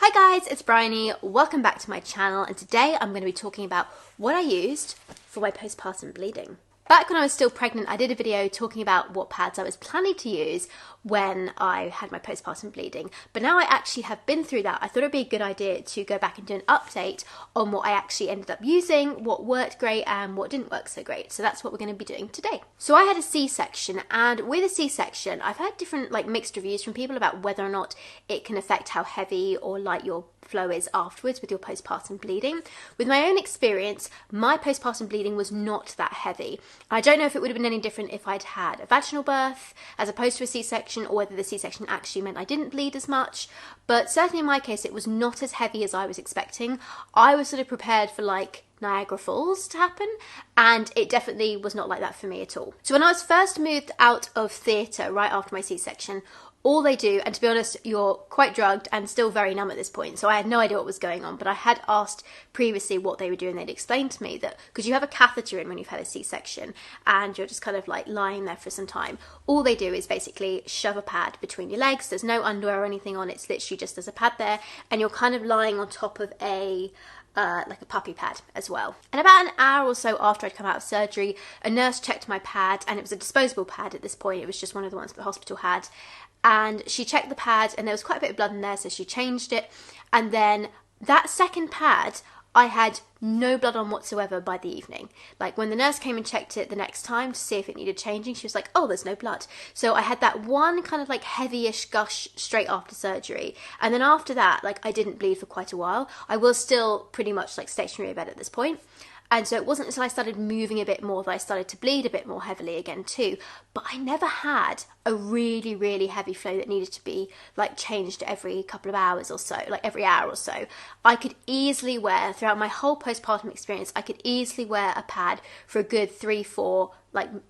Hi guys, it's Bryony. Welcome back to my channel, and today I'm going to be talking about what I used for my postpartum bleeding. Back when I was still pregnant, I did a video talking about what pads I was planning to use when I had my postpartum bleeding. But now I actually have been through that, I thought it'd be a good idea to go back and do an update on what I actually ended up using, what worked great and what didn't work so great. So that's what we're going to be doing today. So I had a C-section, and with a C-section, I've had different mixed reviews from people about whether or not it can affect how heavy or light your flow is afterwards with your postpartum bleeding. With my own experience, my postpartum bleeding was not that heavy. I don't know if it would have been any different if I'd had a vaginal birth as opposed to a C-section, or whether the C-section actually meant I didn't bleed as much, but certainly in my case it was not as heavy as I was expecting. I was sort of prepared for Niagara Falls to happen, and it definitely was not like that for me at all. So when I was first moved out of theatre right after my C-section, all they do, and to be honest, you're quite drugged and still very numb at this point, so I had no idea what was going on, but I had asked previously what they were doing. They'd explained to me that because you have a catheter in when you've had a C-section and you're just kind of lying there for some time, all they do is basically shove a pad between your legs. There's no underwear or anything on, it's literally just there's a pad there, and you're kind of lying on top of a puppy pad as well. And about an hour or so after I'd come out of surgery, a nurse checked my pad, and it was a disposable pad at this point. It was just one of the ones that the hospital had. And she checked the pad, and there was quite a bit of blood in there, so she changed it. And then that second pad, I had no blood on whatsoever by the evening. When the nurse came and checked it the next time to see if it needed changing, she was like, oh, there's no blood. So I had that one kind of heavyish gush straight after surgery. And then after that, I didn't bleed for quite a while. I was still pretty much stationary in bed at this point. And so it wasn't until I started moving a bit more that I started to bleed a bit more heavily again too. But I never had a really, really heavy flow that needed to be changed every couple of hours or so, every hour or so. I could easily wear, throughout my whole postpartum experience, I could easily wear a pad for a good 3, 4,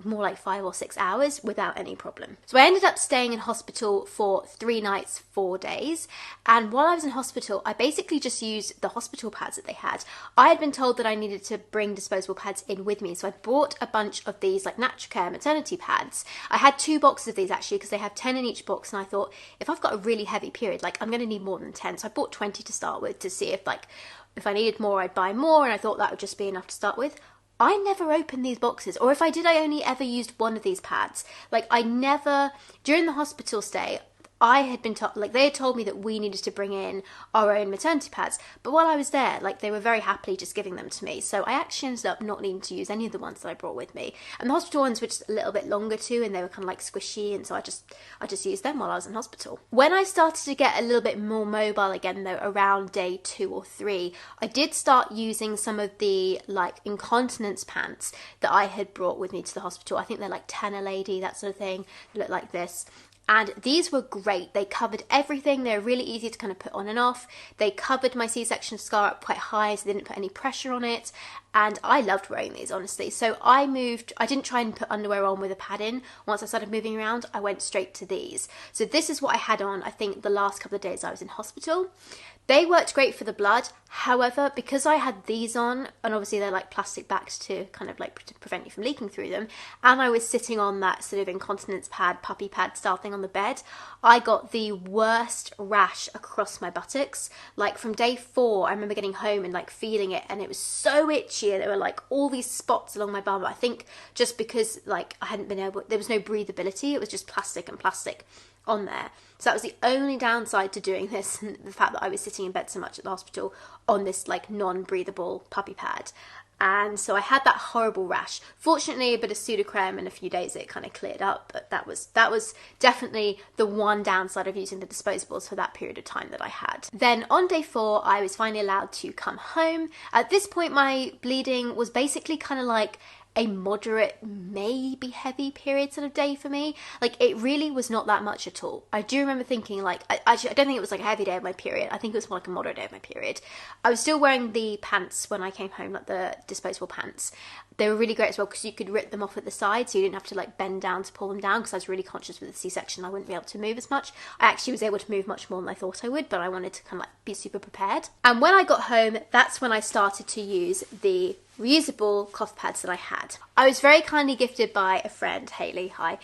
more like 5 or 6 hours without any problem. So I ended up staying in hospital for 3 nights, 4 days. And while I was in hospital, I basically just used the hospital pads that they had. I had been told that I needed to bring disposable pads in with me. So I bought a bunch of these Naturcare maternity pads. I had 2 boxes of these actually, because they have 10 in each box. And I thought, if I've got a really heavy period, I'm going to need more than 10. So I bought 20 to start with to see if I needed more, I'd buy more. And I thought that would just be enough to start with. I never opened these boxes, or if I did, I only ever used one of these pads. I never, during the hospital stay, I had been told, they had told me that we needed to bring in our own maternity pads. But while I was there, they were very happily just giving them to me. So I actually ended up not needing to use any of the ones that I brought with me. And the hospital ones were just a little bit longer too, and they were kind of squishy. And so I just used them while I was in hospital. When I started to get a little bit more mobile again though, around day 2 or 3, I did start using some of the incontinence pants that I had brought with me to the hospital. I think they're Tenor Lady, that sort of thing. They look like this. And these were great. They covered everything. They were really easy to kind of put on and off. They covered my C-section scar up quite high, so they didn't put any pressure on it. And I loved wearing these, honestly. So I didn't try and put underwear on with a pad in. Once I started moving around, I went straight to these. So this is what I had on, I think, the last couple of days I was in hospital. They worked great for the blood. However, because I had these on, and obviously they're plastic backed to kind of to prevent you from leaking through them, and I was sitting on that sort of incontinence pad, puppy pad style thing on the bed, I got the worst rash across my buttocks. From day 4, I remember getting home and feeling it, and it was so itchy, and there were all these spots along my bum. I think just because I hadn't been able, there was no breathability, it was just plastic and plastic on there. So that was the only downside to doing this, and the fact that I was sitting in bed so much at the hospital on this non-breathable puppy pad. And so I had that horrible rash. Fortunately, a bit of Sudocrem in a few days it kind of cleared up, but that was definitely the one downside of using the disposables for that period of time that I had. Then on day 4, I was finally allowed to come home. At this point, my bleeding was basically kind of a moderate, maybe heavy period sort of day for me. It really was not that much at all. I do remember thinking I don't think it was a heavy day of my period. I think it was more a moderate day of my period. I was still wearing the pants when I came home, the disposable pants. They were really great as well because you could rip them off at the side, so you didn't have to bend down to pull them down, because I was really conscious with the C-section I wouldn't be able to move as much. I actually was able to move much more than I thought I would, but I wanted to kind of be super prepared. And when I got home, that's when I started to use the reusable cough pads that I had. I was very kindly gifted by a friend, Hayley, hi,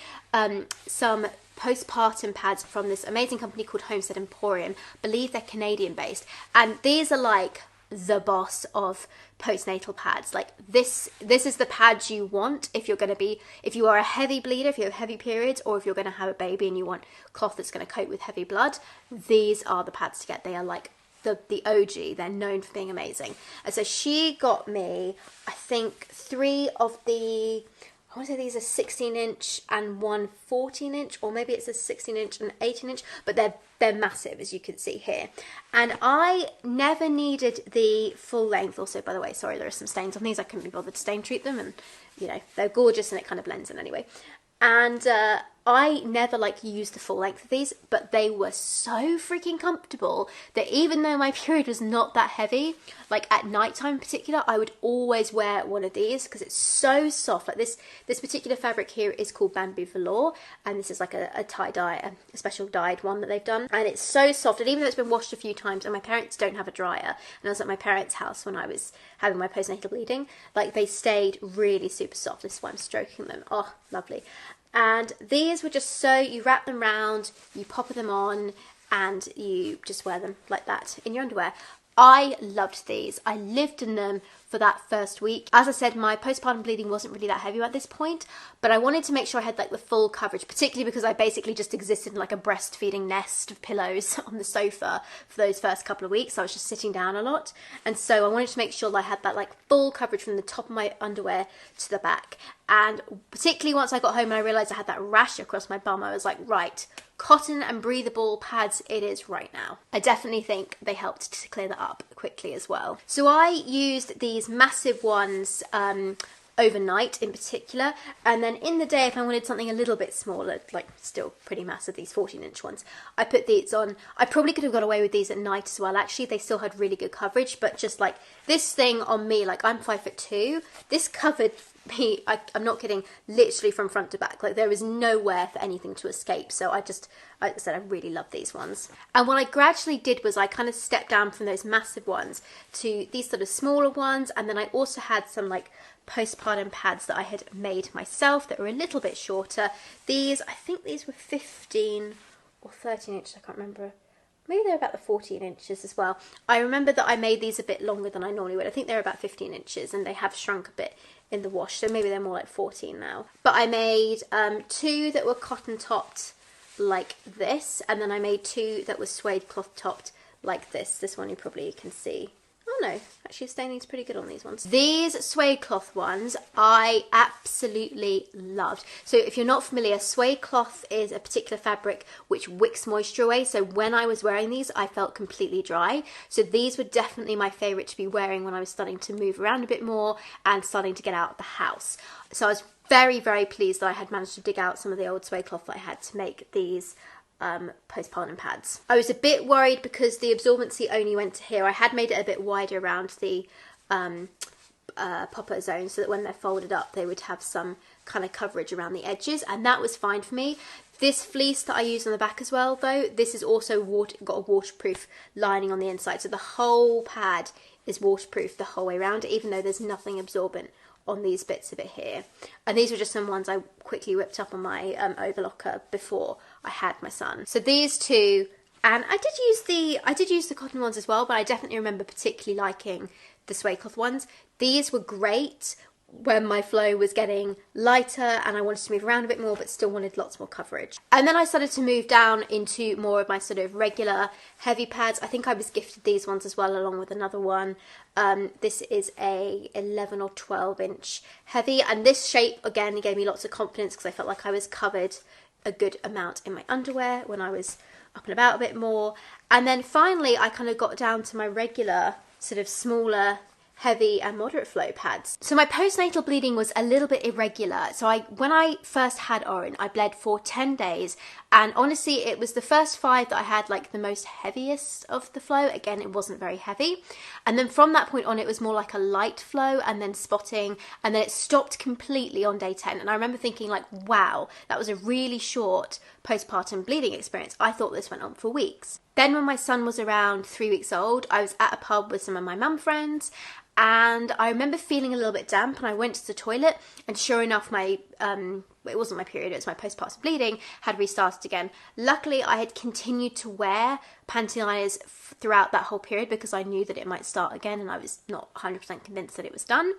some postpartum pads from this amazing company called Homestead Emporium. I believe they're Canadian based, and these are like the boss of postnatal pads. Like this is the pads you want if you are a heavy bleeder, if you have heavy periods, or if you're going to have a baby and you want cloth that's going to coat with heavy blood. These are the pads to get. They are like the OG. They're known for being amazing. And so she got me, I think, 3 of the, I want to say these are 16-inch and one 14-inch, or maybe it's a 16-inch and 18-inch, but they're massive, as you can see here. And I never needed the full length. Also, by the way, sorry, there are some stains on these. I couldn't be bothered to stain treat them, and you know, they're gorgeous and it kind of blends in anyway. And I never like used the full length of these, but they were so freaking comfortable that even though my period was not that heavy, like at nighttime in particular, I would always wear one of these because it's so soft. Like this particular fabric here is called Bamboo Velour, and this is like a tie-dye, a special dyed one that they've done, and it's so soft. And even though it's been washed a few times, and my parents don't have a dryer, and I was at my parents' house when I was having my postnatal bleeding, like they stayed really super soft. This is why I'm stroking them. Oh, lovely. And these were just so, you wrap them round, you pop them on, and you just wear them like that in your underwear. I loved these. I lived in them for that first week. As I said, my postpartum bleeding wasn't really that heavy at this point, but I wanted to make sure I had like the full coverage, particularly because I basically just existed in like a breastfeeding nest of pillows on the sofa for those first couple of weeks. I was just sitting down a lot, and so I wanted to make sure that I had that like full coverage from the top of my underwear to the back. And particularly once I got home and I realised I had that rash across my bum, I was like, right, cotton and breathable pads it is right now. I definitely think they helped to clear that up quickly as well. So I used these massive ones overnight in particular, and then in the day if I wanted something a little bit smaller, like still pretty massive, these 14-inch ones, I put these on. I probably could have got away with these at night as well. Actually, they still had really good coverage, but just like this thing on me, like I'm 5'2", this covered me, I'm not kidding, literally from front to back. Like there was nowhere for anything to escape. So I said I really love these ones. And what I gradually did was I kind of stepped down from those massive ones to these sort of smaller ones, and then I also had some like postpartum pads that I had made myself that were a little bit shorter. These, I think these were 15 or 13 inches, I can't remember. Maybe they're about the 14 inches as well. I remember that I made these a bit longer than I normally would. I think they're about 15 inches and they have shrunk a bit in the wash, so maybe they're more like 14 now. But I made 2 that were cotton topped like this, and then I made 2 that were suede cloth topped like this. This one you probably can see. Oh no, actually staining's pretty good on these ones. These suede cloth ones I absolutely loved. So if you're not familiar, suede cloth is a particular fabric which wicks moisture away. So when I was wearing these, I felt completely dry. So these were definitely my favorite to be wearing when I was starting to move around a bit more and starting to get out of the house. So I was very, very pleased that I had managed to dig out some of the old suede cloth that I had to make these postpartum pads. I was a bit worried because the absorbency only went to here. I had made it a bit wider around the popper zone so that when they're folded up they would have some kind of coverage around the edges, and that was fine for me. This fleece that I use on the back as well though, this is also got a waterproof lining on the inside, so the whole pad is waterproof the whole way around, even though there's nothing absorbent on these bits of it here. And these were just some ones I quickly whipped up on my overlocker before I had my son. So these 2, and I did use the cotton ones as well, but I definitely remember particularly liking the suede cloth ones. These were great when my flow was getting lighter and I wanted to move around a bit more but still wanted lots more coverage. And then I started to move down into more of my sort of regular heavy pads. I think I was gifted these ones as well along with another one. This is a 11 or 12 inch heavy, and this shape again gave me lots of confidence because I felt like I was covered a good amount in my underwear when I was up and about a bit more. And then finally I kind of got down to my regular sort of smaller heavy and moderate flow pads. So my postnatal bleeding was a little bit irregular. So when I first had Oren, I bled for 10 days, and honestly it was the first 5 that I had like the most heaviest of the flow. Again, it wasn't very heavy, and then from that point on it was more like a light flow and then spotting, and then it stopped completely on day 10. And I remember thinking like, wow, that was a really short postpartum bleeding experience. I thought this went on for weeks. Then when my son was around 3 weeks old, I was at a pub with some of my mum friends, and I remember feeling a little bit damp, and I went to the toilet, and sure enough my it wasn't my period, it was my postpartum bleeding, had restarted again. Luckily, I had continued to wear panty liners throughout that whole period because I knew that it might start again and I was not 100% convinced that it was done.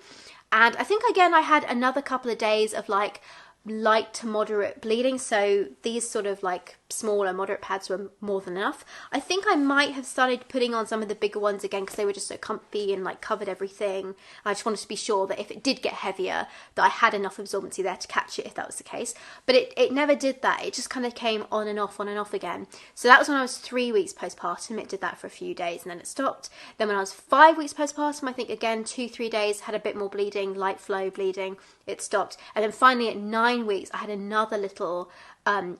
And I think again I had another couple of days of like light to moderate bleeding, so these sort of like smaller moderate pads were more than enough. I think I might have started putting on some of the bigger ones again because they were just so comfy and like covered everything. I just wanted to be sure that if it did get heavier that I had enough absorbency there to catch it if that was the case, but it never did that. It just kind of came on and off again. So that was when I was 3 weeks postpartum. It did that for a few days and then it stopped. Then when I was 5 weeks postpartum, I think again 2-3 days, had a bit more bleeding, light flow bleeding, it stopped. And then finally at 9 weeks I had another little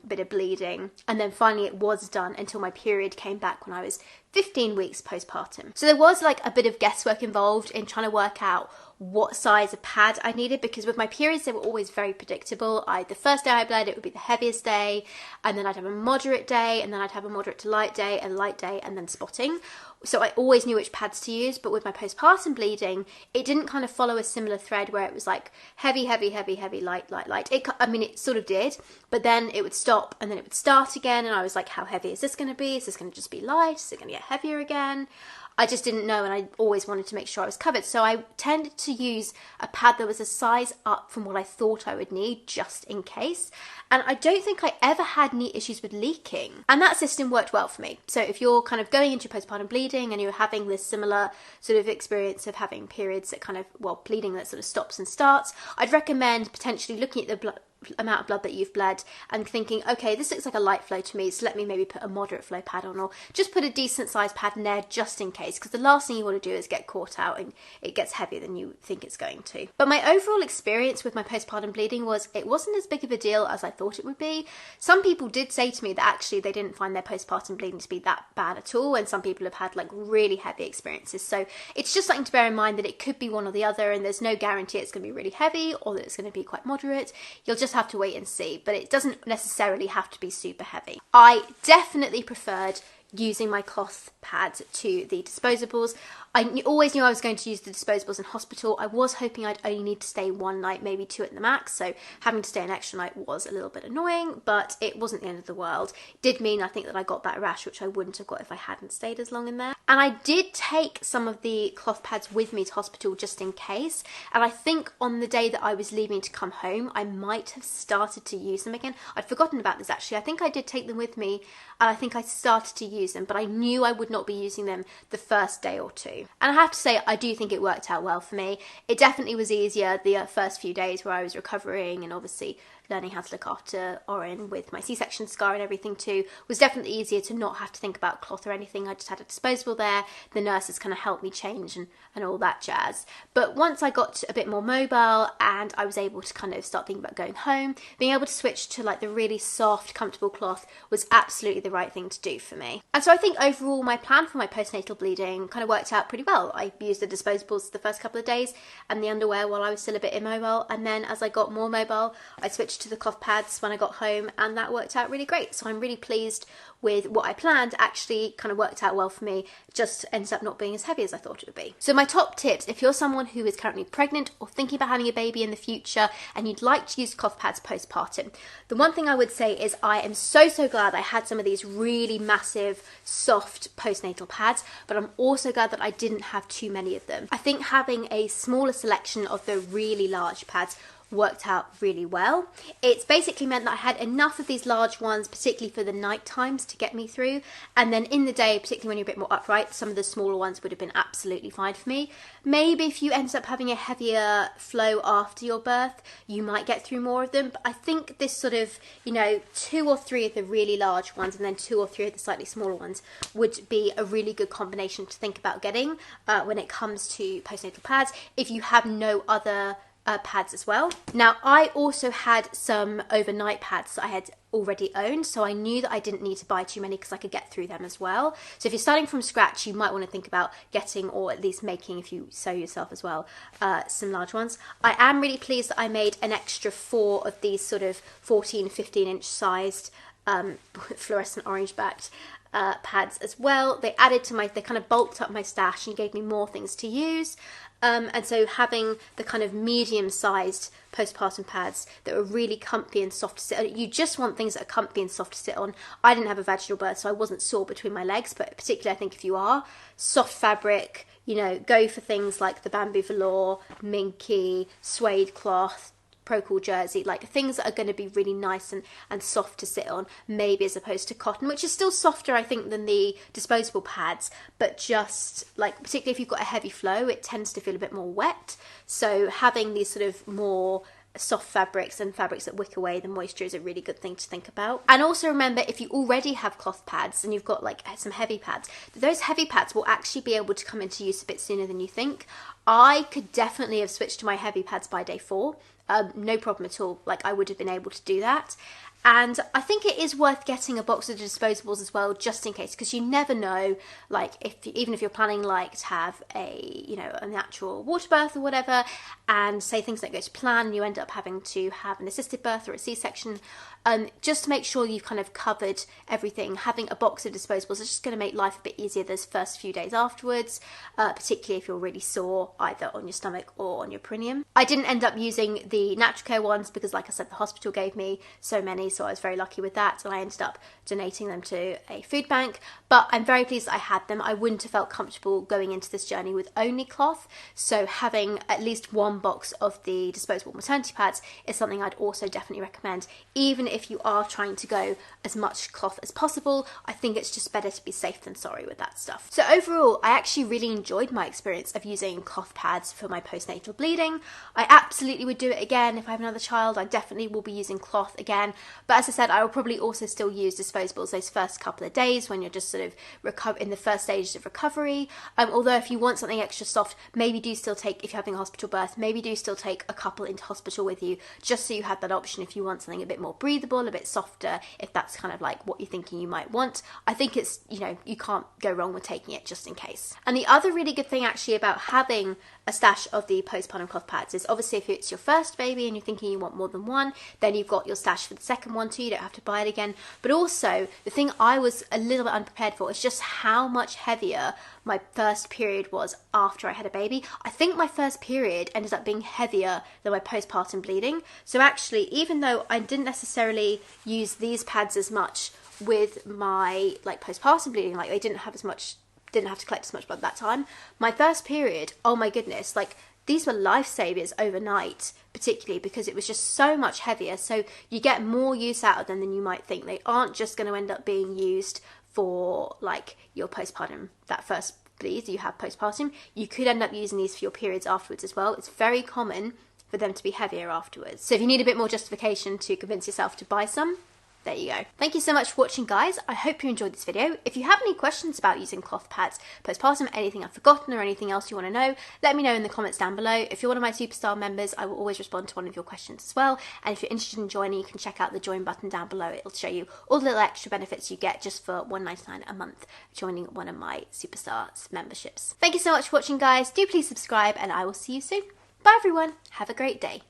bit of bleeding, and then finally it was done until my period came back when I was 15 weeks postpartum. So there was like a bit of guesswork involved in trying to work out what size of pad I needed, because with my periods they were always very predictable. The first day I bled, it would be the heaviest day, and then I'd have a moderate day, and then I'd have a moderate to light day, a light day, and then spotting. So I always knew which pads to use. But with my postpartum bleeding, it didn't kind of follow a similar thread where it was like heavy, heavy, heavy, heavy, light, light, light. It sort of did, but then it would stop and then it would start again, and I was like, how heavy is this going to be? Is this going to just be light? Is it going to get heavier again? I just didn't know, and I always wanted to make sure I was covered. So I tended to use a pad that was a size up from what I thought I would need, just in case. And I don't think I ever had any issues with leaking. And that system worked well for me. So if you're kind of going into postpartum bleeding and you're having this similar sort of experience of having periods that kind of, well, bleeding that sort of stops and starts, I'd recommend potentially looking at the amount of blood that you've bled and thinking, okay, this looks like a light flow to me, so let me maybe put a moderate flow pad on, or just put a decent sized pad in there just in case, because the last thing you want to do is get caught out and it gets heavier than you think it's going to. But my overall experience with my postpartum bleeding was it wasn't as big of a deal as I thought it would be. Some people did say to me that actually they didn't find their postpartum bleeding to be that bad at all, and some people have had like really heavy experiences. So it's just something to bear in mind that it could be one or the other, and there's no guarantee it's going to be really heavy or that it's going to be quite moderate. You'll just have to wait and see, but it doesn't necessarily have to be super heavy. I definitely preferred using my cloth pads to the disposables. I always knew I was going to use the disposables in hospital. I was hoping I'd only need to stay one night, maybe 2 at the max, so having to stay an extra night was a little bit annoying, but it wasn't the end of the world. It did mean, I think, that I got that rash, which I wouldn't have got if I hadn't stayed as long in there. And I did take some of the cloth pads with me to hospital just in case, and I think on the day that I was leaving to come home, I might have started to use them again. I'd forgotten about this actually. I think I did take them with me, and I think I started to use them, but I knew I would not be using them the first day or two. And I have to say, I do think it worked out well for me. It definitely was easier the first few days where I was recovering, and obviously learning how to look after Oren with my C-section scar and everything too was definitely easier to not have to think about cloth or anything. I just had a disposable there. The nurses kind of helped me change and all that jazz. But once I got a bit more mobile and I was able to kind of start thinking about going home, being able to switch to like the really soft, comfortable cloth was absolutely the right thing to do for me. And so I think overall my plan for my postnatal bleeding kind of worked out pretty well. I used the disposables the first couple of days and the underwear while I was still a bit immobile, and then as I got more mobile I switched to the cloth pads when I got home, and that worked out really great. So I'm really pleased with what I planned. Actually kind of worked out well for me, just ends up not being as heavy as I thought it would be. So my top tips, if you're someone who is currently pregnant or thinking about having a baby in the future and you'd like to use cloth pads postpartum, the one thing I would say is I am so glad I had some of these really massive soft postnatal pads, but I'm also glad that I didn't have too many of them. I think having a smaller selection of the really large pads worked out really well. It's basically meant that I had enough of these large ones, particularly for the night times, to get me through, and then in the day, particularly when you're a bit more upright, some of the smaller ones would have been absolutely fine for me. Maybe if you end up having a heavier flow after your birth, you might get through more of them, but I think this sort of, 2 or 3 of the really large ones and then 2 or 3 of the slightly smaller ones would be a really good combination to think about getting when it comes to postnatal pads, if you have no other pads as well. Now, I also had some overnight pads that I had already owned, so I knew that I didn't need to buy too many because I could get through them as well. So if you're starting from scratch, you might want to think about getting, or at least making, if you sew yourself as well, some large ones. I am really pleased that I made an extra 4 of these sort of 14-15 inch sized fluorescent orange backed pads as well. They kind of bulked up my stash and gave me more things to use. And so having the kind of medium-sized postpartum pads that are really comfy and soft to sit on. You just want things that are comfy and soft to sit on. I didn't have a vaginal birth, so I wasn't sore between my legs, but particularly I think if you are, soft fabric, you know, go for things like the bamboo velour, minky, suede cloth, Pro-Cool jersey, like things that are going to be really nice and soft to sit on, maybe as opposed to cotton, which is still softer I think than the disposable pads, but just like, particularly if you've got a heavy flow, it tends to feel a bit more wet. So having these sort of more soft fabrics and fabrics that wick away the moisture is a really good thing to think about. And also remember, if you already have cloth pads and you've got like some heavy pads, those heavy pads will actually be able to come into use a bit sooner than you think. I could definitely have switched to my heavy pads by day 4. No problem at all. Like, I would have been able to do that. And I think it is worth getting a box of disposables as well, just in case, because you never know, like, even if you're planning like to have a, you know, a natural water birth or whatever, and say things don't go to plan and you end up having to have an assisted birth or a C-section, just to make sure you've kind of covered everything. Having a box of disposables is just going to make life a bit easier those first few days afterwards, particularly if you're really sore either on your stomach or on your perineum. I didn't end up using the Natural Care ones because, like I said, the hospital gave me so many, so I was very lucky with that, and I ended up donating them to a food bank. But I'm very pleased that I had them. I wouldn't have felt comfortable going into this journey with only cloth, so having at least one box of the disposable maternity pads is something I'd also definitely recommend. Even if you are trying to go as much cloth as possible, I think it's just better to be safe than sorry with that stuff. So overall, I actually really enjoyed my experience of using cloth pads for my postnatal bleeding. I absolutely would do it again if I have another child. I definitely will be using cloth again, but as I said, I will probably also still use disposables those first couple of days when you're just sort of in the first stages of recovery. Although if you want something extra soft, maybe do still take, if you're having a hospital birth, maybe do still take a couple into hospital with you, just so you have that option if you want something a bit more breathable, a bit softer, if that's kind of like what you're thinking you might want. I think it's, you know, you can't go wrong with taking it just in case. And the other really good thing actually about having a stash of the postpartum cloth pads is, obviously if it's your first baby and you're thinking you want more than one, then you've got your stash for the second one too, you don't have to buy it again. But also, the thing I was a little bit unprepared for is just how much heavier my first period was after I had a baby. I think my first period ended up being heavier than my postpartum bleeding. So actually, even though I didn't necessarily use these pads as much with my like postpartum bleeding, like they didn't have to collect as much blood that time, my first period, oh my goodness, like these were lifesavers overnight, particularly because it was just so much heavier. So you get more use out of them than you might think. They aren't just going to end up being used for like your postpartum, that first bleed you have postpartum. You could end up using these for your periods afterwards as well. It's very common for them to be heavier afterwards. So if you need a bit more justification to convince yourself to buy some, there you go. Thank you so much for watching, guys. I hope you enjoyed this video. If you have any questions about using cloth pads postpartum, anything I've forgotten or anything else you want to know, let me know in the comments down below. If you're one of my Superstar members, I will always respond to one of your questions as well. And if you're interested in joining, you can check out the join button down below. It'll show you all the little extra benefits you get just for $1.99 a month joining one of my Superstars memberships. Thank you so much for watching, guys. Do please subscribe and I will see you soon. Bye everyone. Have a great day.